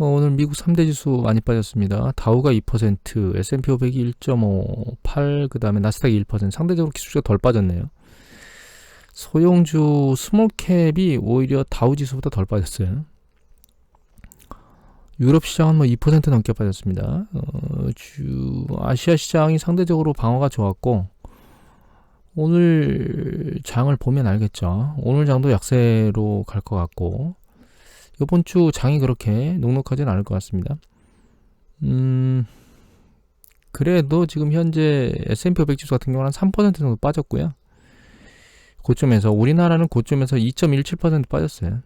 오늘 미국 3대 지수 많이 빠졌습니다. 다우가 2%, S&P 500이 1.5, 8, 그 다음에 나스닥이 1%, 상대적으로 기술주가 덜 빠졌네요. 소형주 스몰캡이 오히려 다우 지수보다 덜 빠졌어요. 유럽 시장은 2% 넘게 빠졌습니다. 아시아 시장이 상대적으로 방어가 좋았고, 오늘 장을 보면 알겠죠. 오늘 장도 약세로 갈 것 같고, 이번 주 장이 그렇게 녹록하진 않을 것 같습니다. 그래도 지금 현재 S&P 500 지수 같은 경우는 3% 정도 빠졌고요. 고점에서, 우리나라는 고점에서 2.17% 빠졌어요.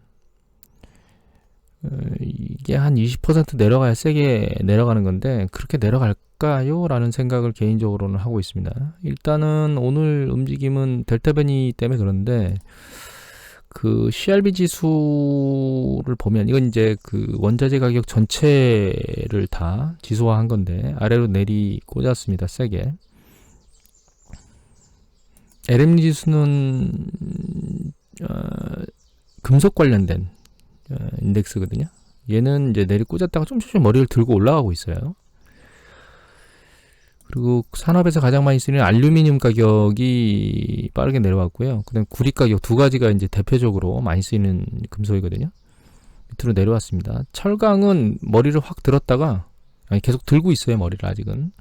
이게 한 20% 내려가야 세게 내려가는 건데, 그렇게 내려갈까요? 라는 생각을 개인적으로는 하고 있습니다. 일단은 오늘 움직임은 델타 변이 때문에 그런데, 그 CRB 지수를 보면, 이건 이제 그 원자재 가격 전체를 다 지수화한 건데, 아래로 내리 꽂았습니다. 세게. LME 지수는 금속 관련된 인덱스거든요. 얘는 이제 내리 꽂았다가 좀 머리를 들고 올라가고 있어요. 그리고 산업에서 가장 많이 쓰는 알루미늄 가격이 빠르게 내려왔고요. 그다음 구리 가격, 두 가지가 이제 대표적으로 많이 쓰이는 금속이거든요. 밑으로 내려왔습니다. 철강은 머리를 확 들었다가, 계속 들고 있어요. 머리를 아직은.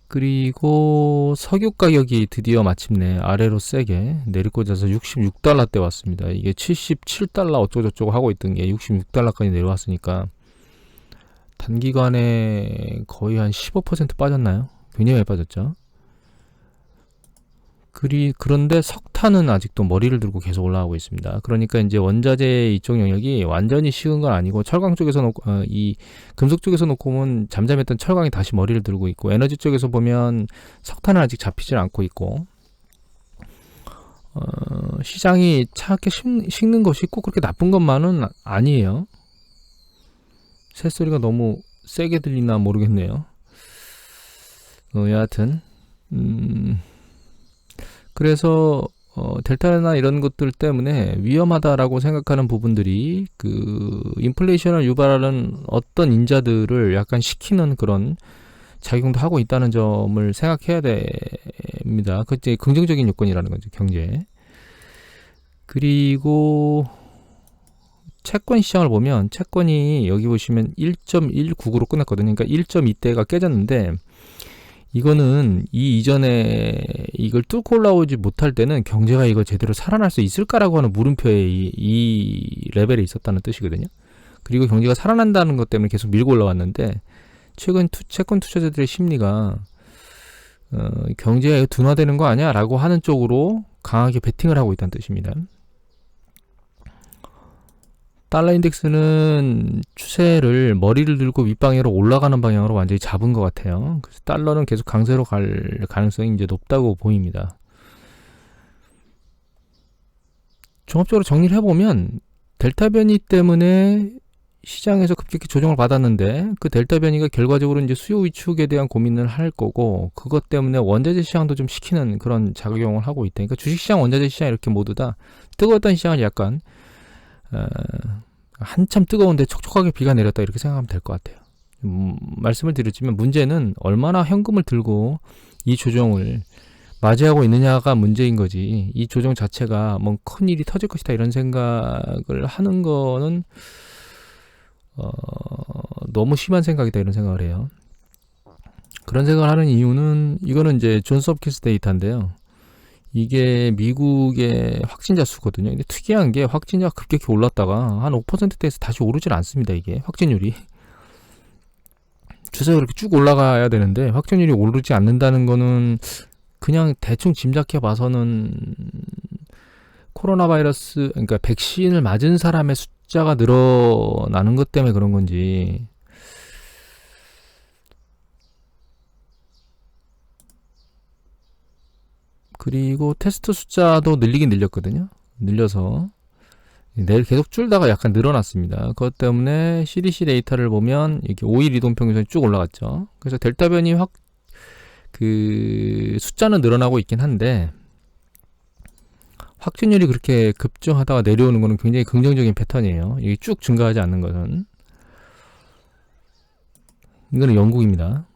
그리고 석유 가격이 드디어 마침내 아래로 세게 내리꽂아서 66달러대 왔습니다. 이게 77달러 어쩌고저쩌고 하고 있던 게 66달러까지 내려왔으니까 단기간에 거의 한 15% 빠졌나요? 굉장히 많이 빠졌죠. 그런데 석탄은 아직도 머리를 들고 계속 올라가고 있습니다. 그러니까 이제 원자재 이쪽 영역이 완전히 식은 건 아니고, 철강 쪽에서 놓고, 이 금속 쪽에서 놓고 보면 잠잠했던 철강이 다시 머리를 들고 있고, 에너지 쪽에서 보면 석탄은 아직 잡히질 않고 있고, 시장이 차갑게 식는 것이 꼭 그렇게 나쁜 것만은 아니에요. 새소리가 너무 세게 들리나 모르겠네요. 여하튼 그래서 델타나 이런 것들 때문에 위험하다라고 생각하는 부분들이 그 인플레이션을 유발하는 어떤 인자들을 약간 식히는 그런 작용도 하고 있다는 점을 생각해야 됩니다. 그게 긍정적인 요건이라는 거죠, 경제에. 그리고 채권 시장을 보면, 채권이 여기 보시면 1.199로 끝났거든요. 그러니까 1.2대가 깨졌는데, 이거는 이 이전에 이걸 뚫고 올라오지 못할 때는 경제가 이거 제대로 살아날 수 있을까라고 하는 물음표에 이 레벨에 있었다는 뜻이거든요. 그리고 경제가 살아난다는 것 때문에 계속 밀고 올라왔는데, 최근 채권 투자자들의 심리가 경제가 둔화되는 거 아니야? 라고 하는 쪽으로 강하게 베팅을 하고 있다는 뜻입니다. 달러 인덱스는 추세를 머리를 들고 윗방향으로 올라가는 방향으로 완전히 잡은 것 같아요. 그래서 달러는 계속 강세로 갈 가능성이 이제 높다고 보입니다. 종합적으로 정리를 해보면, 델타 변이 때문에 시장에서 급격히 조정을 받았는데, 그 델타 변이가 결과적으로 이제 수요 위축에 대한 고민을 할 거고, 그것 때문에 원자재 시장도 좀 식히는 그런 작용을 하고 있다. 그러니까 주식시장, 원자재 시장 이렇게 모두 다 뜨거웠던 시장을 약간 한참 뜨거운데 촉촉하게 비가 내렸다, 이렇게 생각하면 될 것 같아요. 말씀을 드렸지만, 문제는 얼마나 현금을 들고 이 조정을 맞이하고 있느냐가 문제인 거지, 이 조정 자체가 뭐 큰일이 터질 것이다 이런 생각을 하는 거는 너무 심한 생각이다, 이런 생각을 해요. 그런 생각을 하는 이유는, 이거는 이제 존스 홉킨스 데이터인데요. 이게 미국의 확진자 수거든요. 근데 특이한 게, 확진자가 급격히 올랐다가 한 5%대에서 다시 오르질 않습니다. 이게 확진율이. 추세가 그렇게 쭉 올라가야 되는데 확진율이 오르지 않는다는 거는, 그냥 대충 짐작해 봐서는 코로나 바이러스, 그러니까 백신을 맞은 사람의 숫자가 늘어나는 것 때문에 그런 건지, 그리고 테스트 숫자도 늘리긴 늘렸거든요. 늘려서 내일 계속 줄다가 약간 늘어났습니다. 그것 때문에 CDC 데이터를 보면 이렇게 5일 이동평균선이 쭉 올라갔죠. 그래서 델타 변이 그 숫자는 늘어나고 있긴 한데, 확진율이 그렇게 급증하다가 내려오는 것은 굉장히 긍정적인 패턴이에요. 이게 쭉 증가하지 않는 것은. 이거는 영국입니다.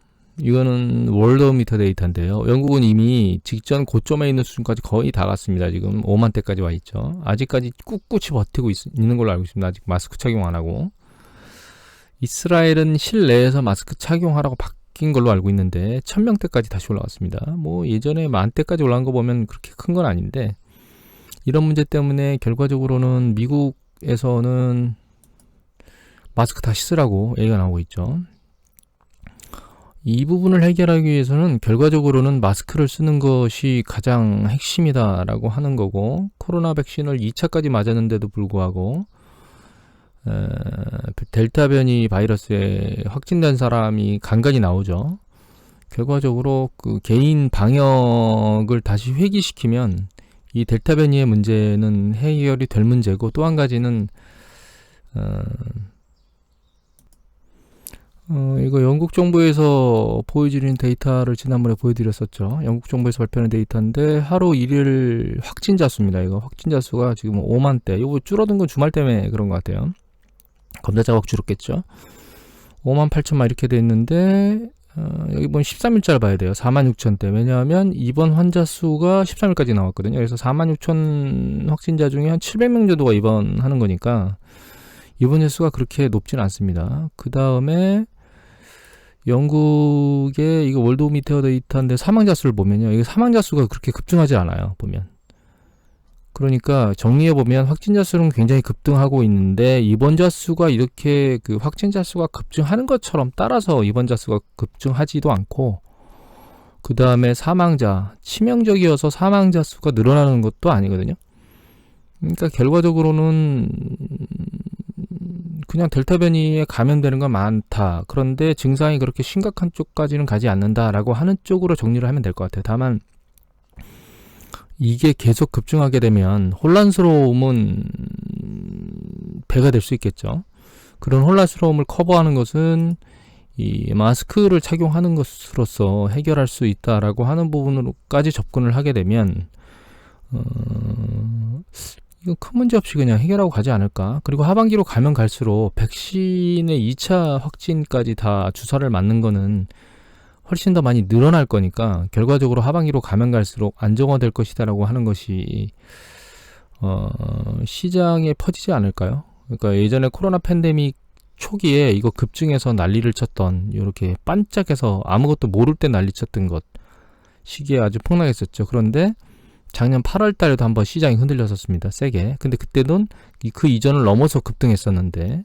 이거는 월드미터 데이터인데요. 영국은 이미 직전 고점에 있는 수준까지 거의 다 갔습니다. 지금 5만 대까지 와 있죠. 아직까지 꿋꿋이 버티고 있는 걸로 알고 있습니다. 아직 마스크 착용 안 하고. 이스라엘은 실내에서 마스크 착용하라고 바뀐 걸로 알고 있는데 1000명대까지 다시 올라갔습니다. 뭐 예전에 10,000대까지 올라간 거 보면 그렇게 큰 건 아닌데, 이런 문제 때문에 결과적으로는 미국에서는 마스크 다시 쓰라고 얘기가 나오고 있죠. 이 부분을 해결하기 위해서는 결과적으로는 마스크를 쓰는 것이 가장 핵심이다라고 하는 거고, 코로나 백신을 2차까지 맞았는데도 불구하고 델타 변이 바이러스에 확진된 사람이 간간히 나오죠. 결과적으로 그 개인 방역을 다시 회귀시키면 이 델타 변이의 문제는 해결이 될 문제고, 또 한 가지는 이거 영국 정부에서 보여주는 데이터를 지난번에 보여드렸었죠. 영국 정부에서 발표하는 데이터인데 하루 1일 확진자 수입니다. 이거 확진자 수가 지금 5만 대. 이거 줄어든 건 주말 때문에 그런 것 같아요. 검사 자국 줄었겠죠. 5만 8천만 이렇게 돼 있는데 여기 보면 13일자를 봐야 돼요. 4만 6천 대. 왜냐하면 입원 환자 수가 13일까지 나왔거든요. 그래서 4만 6천 확진자 중에 한 700명 정도가 입원하는 거니까 입원자 수가 그렇게 높진 않습니다. 그 다음에 영국의 이거 월드미터 데이터인데 사망자 수를 보면요, 이거 사망자 수가 그렇게 급증하지 않아요. 보면. 그러니까 정리해 보면 확진자 수는 굉장히 급등하고 있는데 입원자 수가 이렇게 그 확진자 수가 급증하는 것처럼 따라서 입원자 수가 급증하지도 않고, 그 다음에 사망자, 치명적이어서 사망자 수가 늘어나는 것도 아니거든요. 그러니까 결과적으로는 그냥 델타 변이에 감염되는 건 많다. 그런데 증상이 그렇게 심각한 쪽까지는 가지 않는다라고 하는 쪽으로 정리를 하면 될 것 같아요. 다만 이게 계속 급증하게 되면 혼란스러움은 배가 될 수 있겠죠. 그런 혼란스러움을 커버하는 것은 이 마스크를 착용하는 것으로서 해결할 수 있다라고 하는 부분으로까지 접근을 하게 되면 이건 큰 문제 없이 그냥 해결하고 가지 않을까. 그리고 하반기로 가면 갈수록 백신의 2차 확진까지 다 주사를 맞는 거는 훨씬 더 많이 늘어날 거니까 결과적으로 하반기로 가면 갈수록 안정화될 것이다라고 하는 것이 시장에 퍼지지 않을까요? 그러니까 예전에 코로나 팬데믹 초기에 이거 급증해서 난리를 쳤던, 이렇게 반짝해서 아무것도 모를 때 난리 쳤던 것 시기에 아주 폭락했었죠. 그런데 작년 8월 달에도 한번 시장이 흔들렸었습니다. 세게. 근데 그때는 그 이전을 넘어서 급등했었는데,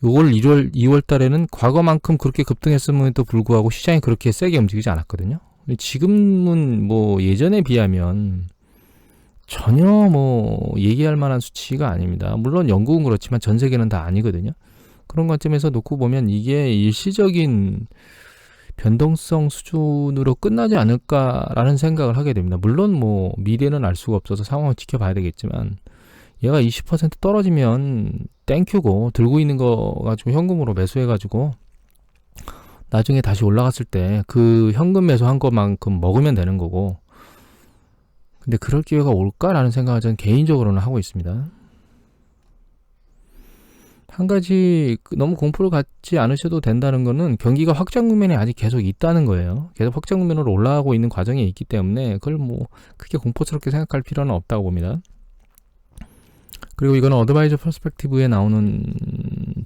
요걸 2월 달에는 과거만큼 그렇게 급등했음에도 불구하고 시장이 그렇게 세게 움직이지 않았거든요. 지금은 뭐 예전에 비하면 전혀 뭐 얘기할 만한 수치가 아닙니다. 물론 영국은 그렇지만 전 세계는 다 아니거든요. 그런 관점에서 놓고 보면 이게 일시적인 변동성 수준으로 끝나지 않을까라는 생각을 하게 됩니다. 물론 뭐 미래는 알 수가 없어서 상황을 지켜봐야 되겠지만, 얘가 20% 떨어지면 땡큐고 들고 있는 거 가지고 현금으로 매수해가지고 나중에 다시 올라갔을 때 그 현금 매수한 것만큼 먹으면 되는 거고, 근데 그럴 기회가 올까라는 생각을 저는 개인적으로는 하고 있습니다. 한 가지 너무 공포를 갖지 않으셔도 된다는 거는 경기가 확장 국면에 아직 계속 있다는 거예요. 계속 확장 국면으로 올라가고 있는 과정에 있기 때문에 그걸 뭐 크게 공포스럽게 생각할 필요는 없다고 봅니다. 그리고 이거는 어드바이저 퍼스펙티브에 나오는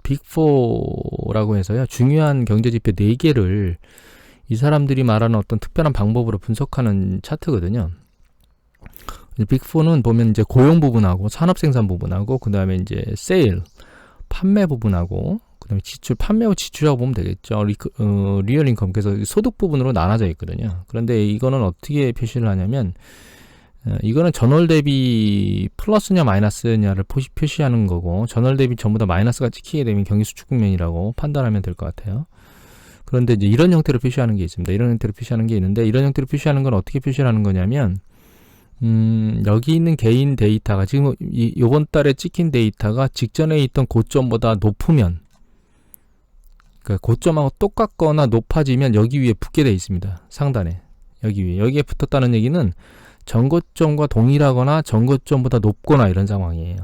빅4라고 해서요, 중요한 경제지표 4개를 이 사람들이 말하는 어떤 특별한 방법으로 분석하는 차트거든요. 빅4는 보면 이제 고용 부분하고 산업생산 부분하고 그 다음에 이제 세일, 판매 부분하고 그 다음에 지출, 판매와 지출이라고 보면 되겠죠. 리얼 인컴, 그래서 소득 부분으로 나눠져 있거든요. 그런데 이거는 어떻게 표시를 하냐면, 이거는 전월 대비 플러스냐 마이너스냐를 표시하는 거고, 전월 대비 전부 다 마이너스가 찍히게 되면 경기 수축 국면이라고 판단하면 될 것 같아요. 그런데 이제 이런 형태로 표시하는 게 있습니다. 이런 형태로 표시하는 게 있는데, 이런 형태로 표시하는 건 어떻게 표시를 하는 거냐면, 여기 있는 개인 데이터가 지금 이번 달에 찍힌 데이터가 직전에 있던 고점보다 높으면, 그러니까 고점하고 똑같거나 높아지면 여기 위에 붙게 돼 있습니다. 상단에. 여기 위에. 여기에 붙었다는 얘기는 전고점과 동일하거나 전고점보다 높거나 이런 상황이에요.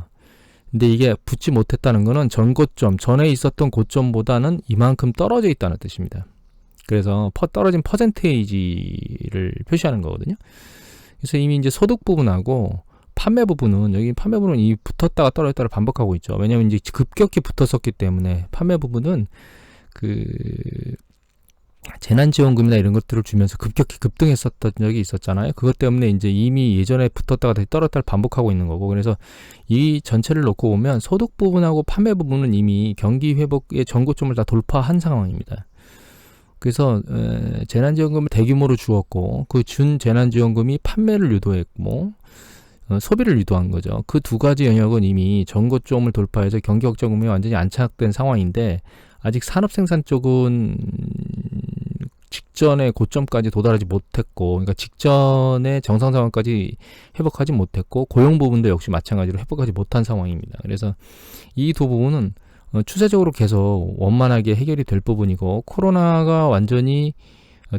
근데 이게 붙지 못했다는 거는 전고점, 전에 있었던 고점보다는 이만큼 떨어져 있다는 뜻입니다. 그래서 떨어진 퍼센테이지를 표시하는 거거든요. 그래서 이미 이제 소득 부분하고 판매 부분은, 여기 판매 부분은 이 붙었다가 떨어졌다를 반복하고 있죠. 왜냐하면 이제 급격히 붙었었기 때문에 판매 부분은 그 재난지원금이나 이런 것들을 주면서 급격히 급등했었던 적이 있었잖아요. 그것 때문에 이제 이미 예전에 붙었다가 다시 떨어졌다를 반복하고 있는 거고, 그래서 이 전체를 놓고 보면 소득 부분하고 판매 부분은 이미 경기 회복의 전고점을 다 돌파한 상황입니다. 그래서 재난지원금을 대규모로 주었고, 그 준 재난지원금이 판매를 유도했고 소비를 유도한 거죠. 그 두 가지 영역은 이미 전고점을 돌파해서 경기 확장금이 완전히 안착된 상황인데, 아직 산업생산 쪽은 직전의 고점까지 도달하지 못했고, 그러니까 직전의 정상 상황까지 회복하지 못했고, 고용 부분도 역시 마찬가지로 회복하지 못한 상황입니다. 그래서 이 두 부분은 추세적으로 계속 원만하게 해결이 될 부분이고, 코로나가 완전히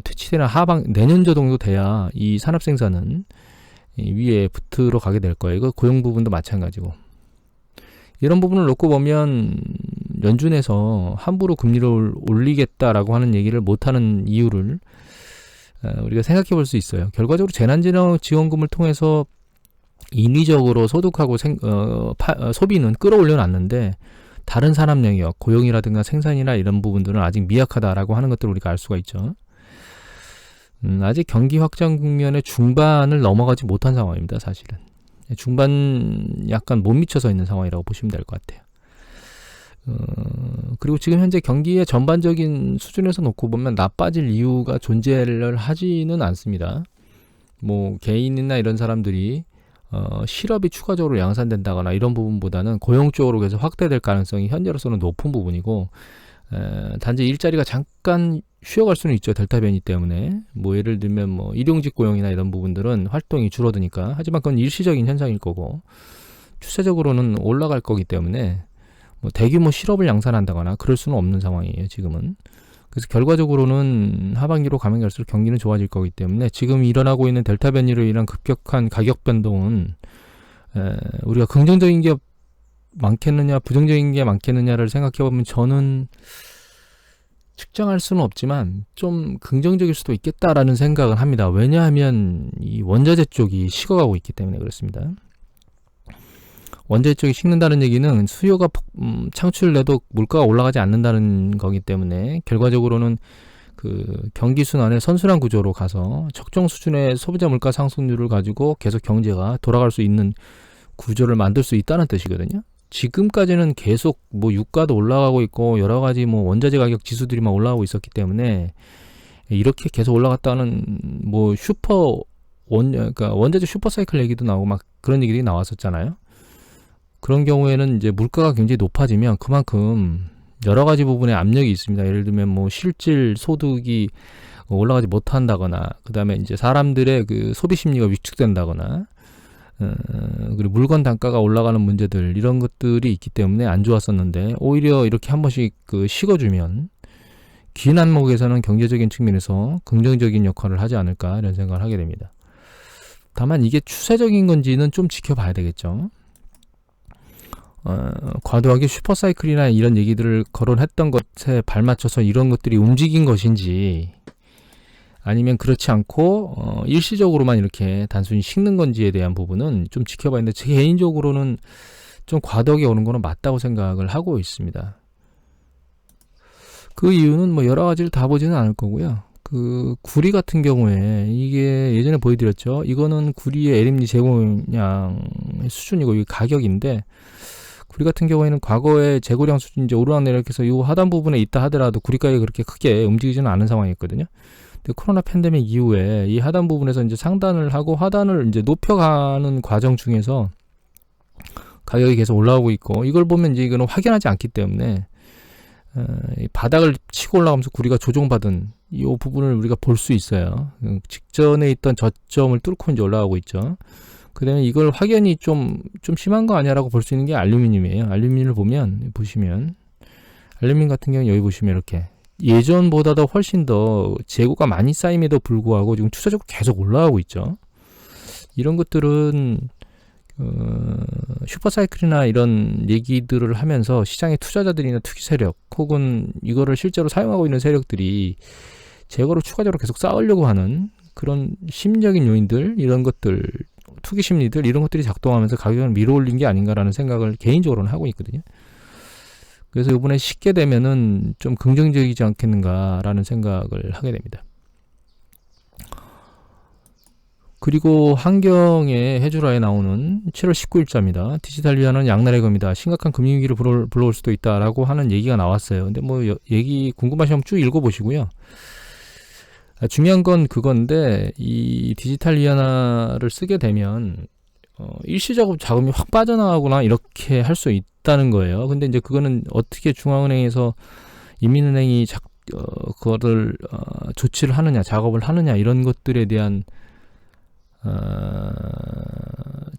퇴치되는 내년도 정도 돼야 이 산업생산은 위에 붙으러 가게 될 거예요. 이거 고용 부분도 마찬가지고. 이런 부분을 놓고 보면 연준에서 함부로 금리를 올리겠다라고 하는 얘기를 못하는 이유를 우리가 생각해 볼 수 있어요. 결과적으로 재난지원금을 통해서 인위적으로 소득하고 소비는 끌어올려 놨는데, 다른 산업 영역, 고용이라든가 생산이나 이런 부분들은 아직 미약하다라고 하는 것들을 우리가 알 수가 있죠. 아직 경기 확장 국면의 중반을 넘어가지 못한 상황입니다. 사실은 중반 약간 못 미쳐서 있는 상황이라고 보시면 될 것 같아요. 그리고 지금 현재 경기의 전반적인 수준에서 놓고 보면 나빠질 이유가 존재를 하지는 않습니다. 뭐 개인이나 이런 사람들이 실업이 추가적으로 양산된다거나 이런 부분보다는 고용 쪽으로 계속 확대될 가능성이 현재로서는 높은 부분이고, 단지 일자리가 잠깐 쉬어갈 수는 있죠. 델타 변이 때문에. 뭐 예를 들면 뭐 일용직 고용이나 이런 부분들은 활동이 줄어드니까. 하지만 그건 일시적인 현상일 거고, 추세적으로는 올라갈 거기 때문에 뭐 대규모 실업을 양산한다거나 그럴 수는 없는 상황이에요, 지금은. 그래서 결과적으로는 하반기로 가면 갈수록 경기는 좋아질 거기 때문에, 지금 일어나고 있는 델타 변이로 인한 급격한 가격 변동은 우리가 긍정적인 게 많겠느냐 부정적인 게 많겠느냐를 생각해 보면, 저는 측정할 수는 없지만 좀 긍정적일 수도 있겠다라는 생각은 합니다. 왜냐하면 이 원자재 쪽이 식어가고 있기 때문에 그렇습니다. 원자재 쪽이 식는다는 얘기는 수요가 창출돼도 물가가 올라가지 않는다는 거기 때문에, 결과적으로는 그 경기 순환의 선순환 구조로 가서 적정 수준의 소비자 물가 상승률을 가지고 계속 경제가 돌아갈 수 있는 구조를 만들 수 있다는 뜻이거든요. 지금까지는 계속 뭐 유가도 올라가고 있고 여러 가지 뭐 원자재 가격 지수들이 막 올라가고 있었기 때문에, 이렇게 계속 올라갔다는 뭐 그러니까 원자재 슈퍼 사이클 얘기도 나오고 막 그런 얘기들이 나왔었잖아요. 그런 경우에는 이제 물가가 굉장히 높아지면 그만큼 여러 가지 부분에 압력이 있습니다. 예를 들면 뭐 실질 소득이 올라가지 못한다거나, 그 다음에 이제 사람들의 그 소비 심리가 위축된다거나, 그리고 물건 단가가 올라가는 문제들, 이런 것들이 있기 때문에 안 좋았었는데, 오히려 이렇게 한 번씩 식어주면 긴 안목에서는 경제적인 측면에서 긍정적인 역할을 하지 않을까, 이런 생각을 하게 됩니다. 다만 이게 추세적인 건지는 좀 지켜봐야 되겠죠. 과도하게 슈퍼사이클이나 이런 얘기들을 거론했던 것에 발맞춰서 이런 것들이 움직인 것인지, 아니면 그렇지 않고 일시적으로만 이렇게 단순히 식는 건지에 대한 부분은 좀 지켜봐야 하는데, 제 개인적으로는 좀 과도하게 오는 거는 맞다고 생각을 하고 있습니다. 그 이유는 뭐 여러 가지를 다 보지는 않을 거고요. 그 구리 같은 경우에, 이게 예전에 보여드렸죠. 이거는 구리의 LMD 재고량 수준이고 이 가격인데, 구리 같은 경우에는 과거에 재고량 수준이 이제 오르락내리락해서 이 하단 부분에 있다 하더라도 구리가격이 그렇게 크게 움직이지는 않은 상황이었거든요. 근데 코로나 팬데믹 이후에 이 하단 부분에서 이제 상단을 하고 하단을 이제 높여가는 과정 중에서 가격이 계속 올라오고 있고, 이걸 보면 이제 이거는 확연하지 않기 때문에 바닥을 치고 올라가면서 구리가 조정받은 이 부분을 우리가 볼 수 있어요. 직전에 있던 저점을 뚫고 이제 올라가고 있죠. 그 다음에 이걸 확연히 좀 심한 거 아니야라고 볼 수 있는 게 알루미늄이에요. 알루미늄을 보시면 알루미늄 같은 경우는 여기 보시면 이렇게 예전보다도 훨씬 더 재고가 많이 쌓임에도 불구하고 지금 추세적으로 계속 올라가고 있죠. 이런 것들은 슈퍼사이클이나 이런 얘기들을 하면서 시장의 투자자들이나 투기 세력 혹은 이거를 실제로 사용하고 있는 세력들이 재고를 추가적으로 계속 쌓으려고 하는 그런 심리적인 요인들, 이런 것들, 투기 심리들, 이런 것들이 작동하면서 가격을 밀어올린 게 아닌가라는 생각을 개인적으로는 하고 있거든요. 그래서 이번에 쉽게 되면은 좀 긍정적이지 않겠는가라는 생각을 하게 됩니다. 그리고 환경의 해주라에 나오는 7월 19일자입니다. 디지털 위안은 양날의 검이다. 심각한 금융위기를 불러올 수도 있다라고 하는 얘기가 나왔어요. 근데 뭐 얘기 궁금하시면 쭉 읽어보시고요. 중요한 건 그건데 이 디지털 위안화를 쓰게 되면 일시적으로 자금이 확 빠져나가거나 이렇게 할 수 있다는 거예요. 근데 이제 그거는 어떻게 중앙은행에서 인민은행이 그거를 조치를 하느냐, 작업을 하느냐, 이런 것들에 대한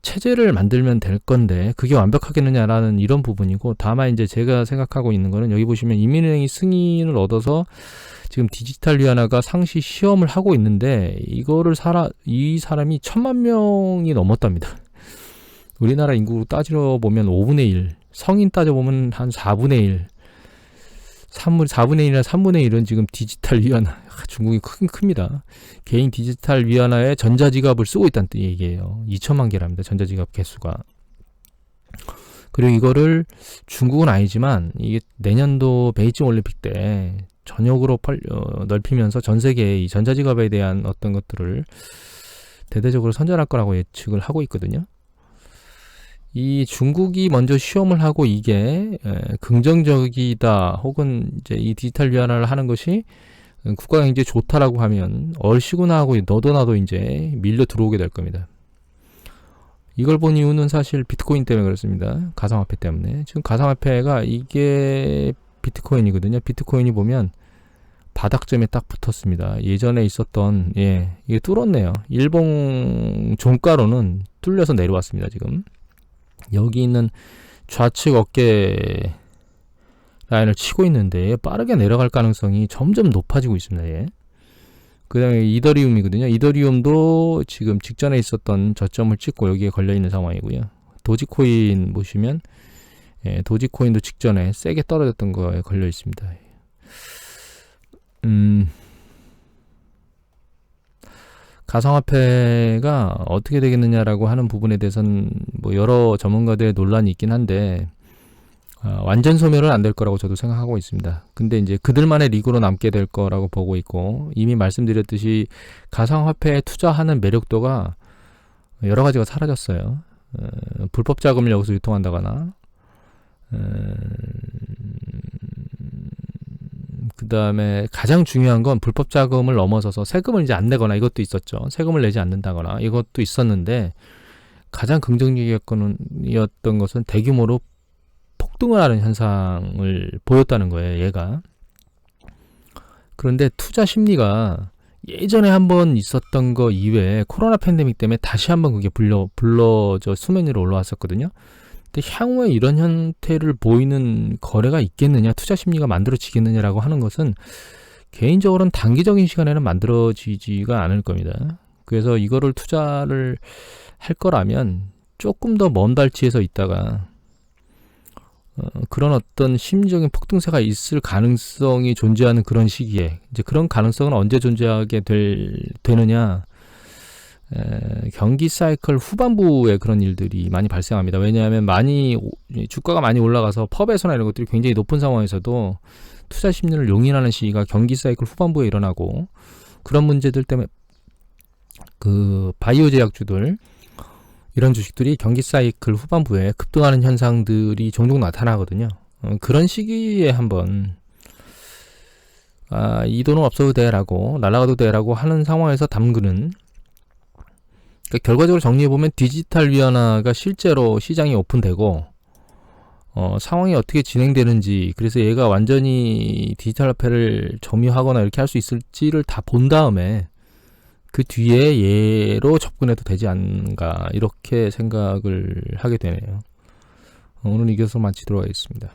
체제를 만들면 될 건데 그게 완벽하겠느냐라는 이런 부분이고, 다만 이제 제가 생각하고 있는 거는 여기 보시면 인민은행이 승인을 얻어서 지금 디지털 위안화가 상시 시험을 하고 있는데 이거를 이 사람이 1000만 명이 넘었답니다. 우리나라 인구 따지러 보면 5분의 1, 성인 따져보면 한 4분의 1, 4분의 1이나 3분의 1은 지금 디지털 위안화, 중국이 큽니다. 개인 디지털 위안화에 전자지갑을 쓰고 있다는 얘기예요. 2천만 개랍니다. 전자지갑 개수가. 그리고 이거를 중국은 아니지만 이게 내년도 베이징 올림픽 때 전역으로 넓히면서 전 세계에 이 전자지갑에 대한 어떤 것들을 대대적으로 선전할 거라고 예측을 하고 있거든요. 이 중국이 먼저 시험을 하고 이게 긍정적이다 혹은 이제 이 디지털 위안화를 하는 것이 국가가 굉장히 좋다라고 하면 얼씨구나 하고 너도 나도 이제 밀려 들어오게 될 겁니다. 이걸 본 이유는 사실 비트코인 때문에 그렇습니다. 가상화폐 때문에. 지금 가상화폐가 이게 비트코인이거든요. 비트코인이 보면 바닥점에 딱 붙었습니다. 예전에 있었던, 이게 뚫었네요. 일봉 종가로는 뚫려서 내려왔습니다. 지금 여기 있는 좌측 어깨 라인을 치고 있는데 빠르게 내려갈 가능성이 점점 높아지고 있습니다. 그 다음에 이더리움이거든요. 이더리움도 지금 직전에 있었던 저점을 찍고 여기에 걸려있는 상황이고요. 도지코인 보시면 도지코인도 직전에 세게 떨어졌던 거에 걸려 있습니다. 가상화폐가 어떻게 되겠느냐라고 하는 부분에 대해서는 뭐 여러 전문가들의 논란이 있긴 한데 완전 소멸은 안 될 거라고 저도 생각하고 있습니다. 근데 이제 그들만의 리그로 남게 될 거라고 보고 있고, 이미 말씀드렸듯이 가상화폐에 투자하는 매력도가 여러 가지가 사라졌어요. 불법 자금을 여기서 유통한다거나, 그 다음에 가장 중요한 건 불법 자금을 넘어서서 세금을 이제 안 내거나, 이것도 있었죠. 세금을 내지 않는다거나 이것도 있었는데, 가장 긍정적이었던 것은 대규모로 폭등을 하는 현상을 보였다는 거예요, 얘가. 그런데 투자 심리가 예전에 한번 있었던 거 이외에 코로나 팬데믹 때문에 다시 한번 그게 불러져 수면 위로 올라왔었거든요. 근데 향후에 이런 형태를 보이는 거래가 있겠느냐, 투자 심리가 만들어지겠느냐라고 하는 것은 개인적으로는 단기적인 시간에는 만들어지지가 않을 겁니다. 그래서 이거를 투자를 할 거라면 조금 더 먼 달치에서 있다가 그런 어떤 심리적인 폭등세가 있을 가능성이 존재하는 그런 시기에, 이제 그런 가능성은 언제 존재하게 되느냐, 경기 사이클 후반부에 그런 일들이 많이 발생합니다. 왜냐하면 주가가 많이 올라가서 펍에서나 이런 것들이 굉장히 높은 상황에서도 투자 심리를 용인하는 시기가 경기 사이클 후반부에 일어나고, 그런 문제들 때문에 그 바이오 제약주들, 이런 주식들이 경기 사이클 후반부에 급등하는 현상들이 종종 나타나거든요. 그런 시기에 한번 이 돈은 없어도 돼라고, 날아가도 돼라고 하는 상황에서 담그는, 그러니까 결과적으로 정리해보면 디지털 위안화가 실제로 시장이 오픈되고 상황이 어떻게 진행되는지, 그래서 얘가 완전히 디지털 화폐를 점유하거나 이렇게 할 수 있을지를 다 본 다음에 그 뒤에 얘로 접근해도 되지 않은가, 이렇게 생각을 하게 되네요. 오늘 이것으로 마치도록 하겠습니다.